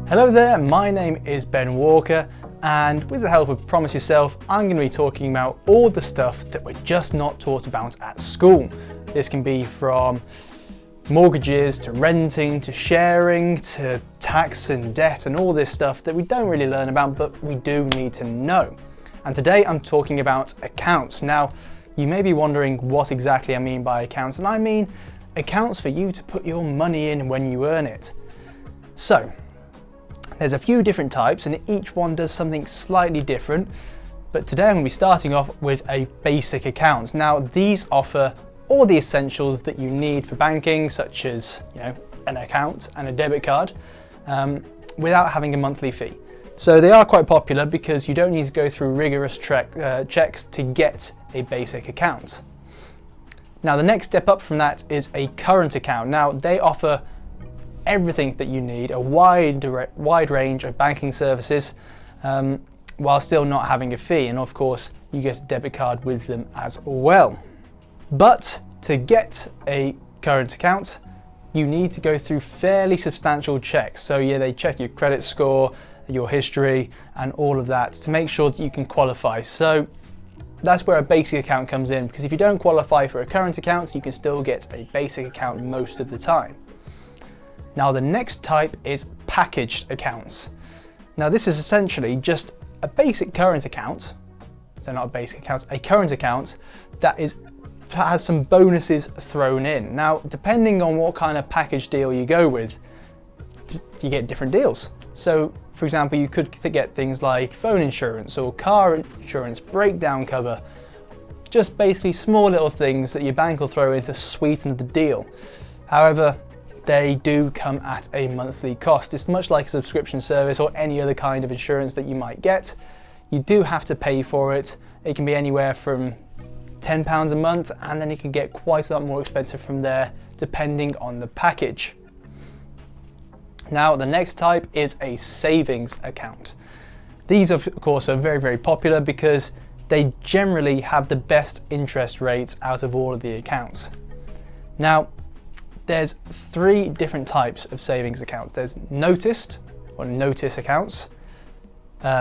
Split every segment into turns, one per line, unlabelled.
Hello there, my name is Ben Walker, and with the help of Promise Yourself, I'm going to be talking about all the stuff that we're just not taught about at school. This can be from mortgages to renting to sharing to tax and debt and all this stuff that we don't really learn about but we do need to know. And today I'm talking about accounts. Now you may be wondering what exactly I mean by accounts, and I mean accounts for you to put your money in when you earn it. So there's a few different types and each one does something slightly different, but today I'm going to be starting off with a basic account. Now these offer all the essentials that you need for banking, such as an account and a debit card, without having a monthly fee. So they are quite popular because you don't need to go through rigorous checks to get a basic account. Now the next step up from that is a current account. Now they offer everything that you need, a wide range of banking services, while still not having a fee, and of course you get a debit card with them as well. But to get a current account, you need to go through fairly substantial checks. So yeah, they check your credit score, your history, and all of that to make sure that you can qualify. So that's where a basic account comes in, because if you don't qualify for a current account, you can still get a basic account most of the time. Now the next type is packaged accounts. Now this is essentially just a basic current account, so not a basic account, a current account that has some bonuses thrown in. Now depending on what kind of package deal you go with, you get different deals. So for example, you could get things like phone insurance or car insurance, breakdown cover, just basically small little things that your bank will throw in to sweeten the deal. However, they do come at a monthly cost. It's much like a subscription service or any other kind of insurance that you might get. You do have to pay for it. It can be anywhere from £10 a month, and then it can get quite a lot more expensive from there depending on the package. Now the next type is a savings account. These of course are very, very popular because they generally have the best interest rates out of all of the accounts. Now there's three different types of savings accounts. There's noticed or notice accounts,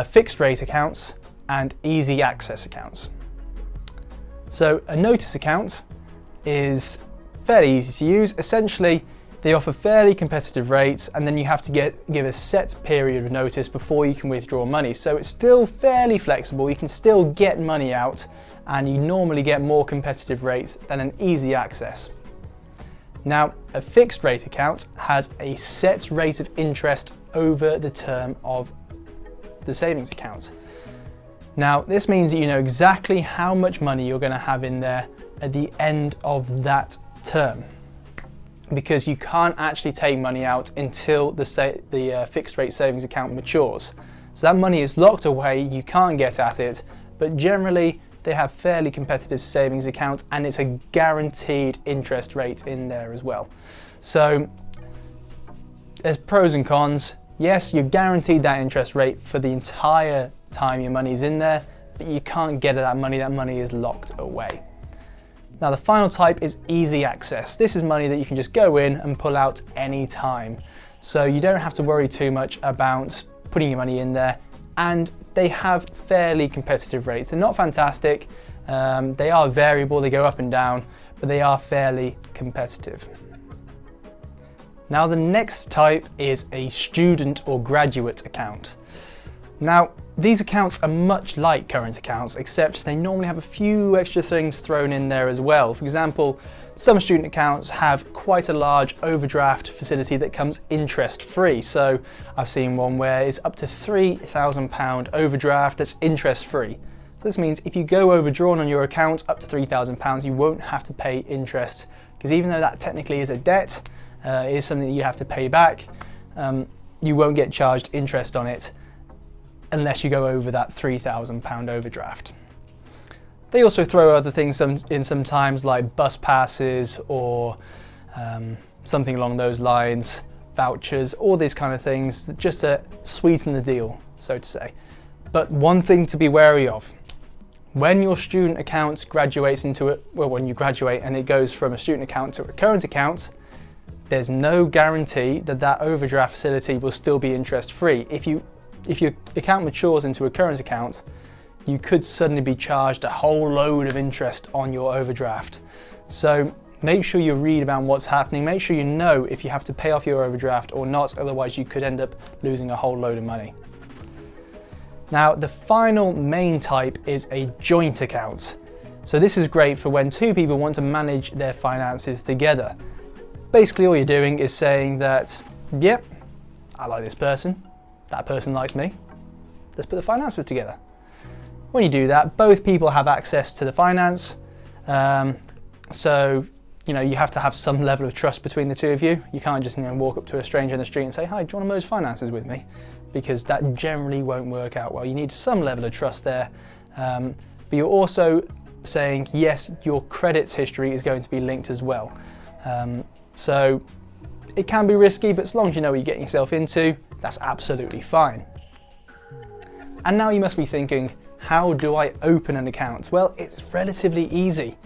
fixed rate accounts, and easy access accounts. So a notice account is fairly easy to use. Essentially, they offer fairly competitive rates, and then you have to give a set period of notice before you can withdraw money. So it's still fairly flexible. You can still get money out, and you normally get more competitive rates than an easy access. Now, a fixed rate account has a set rate of interest over the term of the savings account. Now, this means that you know exactly how much money you're going to have in there at the end of that term, because you can't actually take money out until the fixed rate savings account matures. So that money is locked away, you can't get at it, but generally they have fairly competitive savings accounts, and it's a guaranteed interest rate in there as well. So there's pros and cons. Yes, you're guaranteed that interest rate for the entire time your money's in there, but you can't get at that money is locked away. Now the final type is easy access. This is money that you can just go in and pull out any time. So you don't have to worry too much about putting your money in there, and they have fairly competitive rates. They're not fantastic, they are variable, they go up and down, but they are fairly competitive. Now the next type is a student or graduate account. Now these accounts are much like current accounts, except they normally have a few extra things thrown in there as well. For example, some student accounts have quite a large overdraft facility that comes interest free. So I've seen one where it's up to £3,000 overdraft that's interest free. So this means if you go overdrawn on your account up to £3,000, you won't have to pay interest, because even though that technically is a debt, it is something that you have to pay back, you won't get charged interest on it unless you go over that £3,000 overdraft. They also throw other things in sometimes, like bus passes or something along those lines, vouchers, all these kind of things, just to sweeten the deal, so to say. But one thing to be wary of: when your student account graduates into it, well, when you graduate and it goes from a student account to a current account, there's no guarantee that that overdraft facility will still be interest free. If your account matures into a current account, you could suddenly be charged a whole load of interest on your overdraft. So make sure you read about what's happening, make sure you know if you have to pay off your overdraft or not, otherwise you could end up losing a whole load of money. Now, the final main type is a joint account. So this is great for when two people want to manage their finances together. Basically all you're doing is saying that, yep, I like this person, that person likes me, let's put the finances together. When you do that, both people have access to the finance, so you have to have some level of trust between the two of you. You can't just walk up to a stranger in the street and say, hi, do you want to merge finances with me? Because that generally won't work out well. You need some level of trust there, but you're also saying, yes, your credit history is going to be linked as well. So it can be risky, but as long as you know what you're getting yourself into, that's absolutely fine. And now you must be thinking, how do I open an account? Well, it's relatively easy.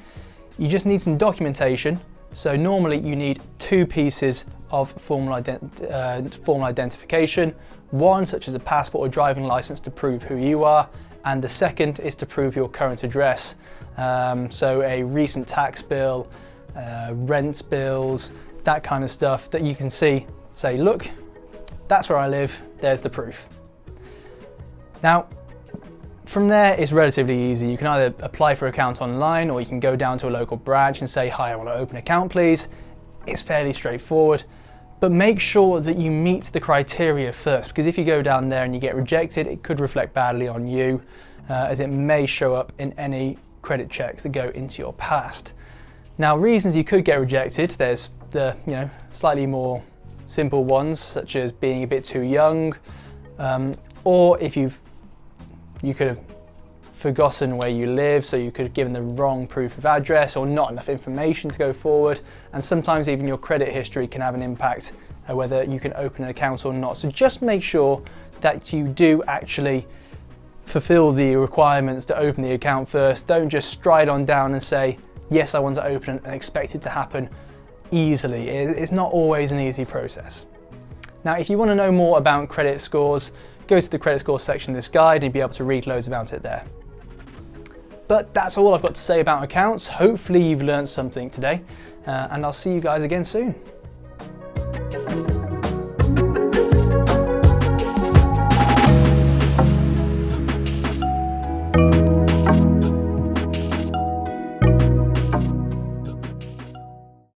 You just need some documentation. So normally you need two pieces of formal identification. One, such as a passport or driving license to prove who you are, and the second is to prove your current address. So a recent tax bill, rent bills, that kind of stuff that you can say, look, that's where I live, there's the proof. Now, from there, it's relatively easy. You can either apply for an account online, or you can go down to a local branch and say, hi, I want to open an account, please. It's fairly straightforward, but make sure that you meet the criteria first, because if you go down there and you get rejected, it could reflect badly on you, as it may show up in any credit checks that go into your past. Now, reasons you could get rejected, there's the slightly more simple ones, such as being a bit too young, or if you could have forgotten where you live, so you could have given the wrong proof of address or not enough information to go forward. And sometimes even your credit history can have an impact whether you can open an account or not. So just make sure that you do actually fulfill the requirements to open the account first. Don't just stride on down and say, yes, I want to open it, and expect it to happen easily. It's not always an easy process. Now, if you want to know more about credit scores, go to the credit score section of this guide and you'll be able to read loads about it there. But that's all I've got to say about accounts. Hopefully you've learned something today, and I'll see you guys again soon.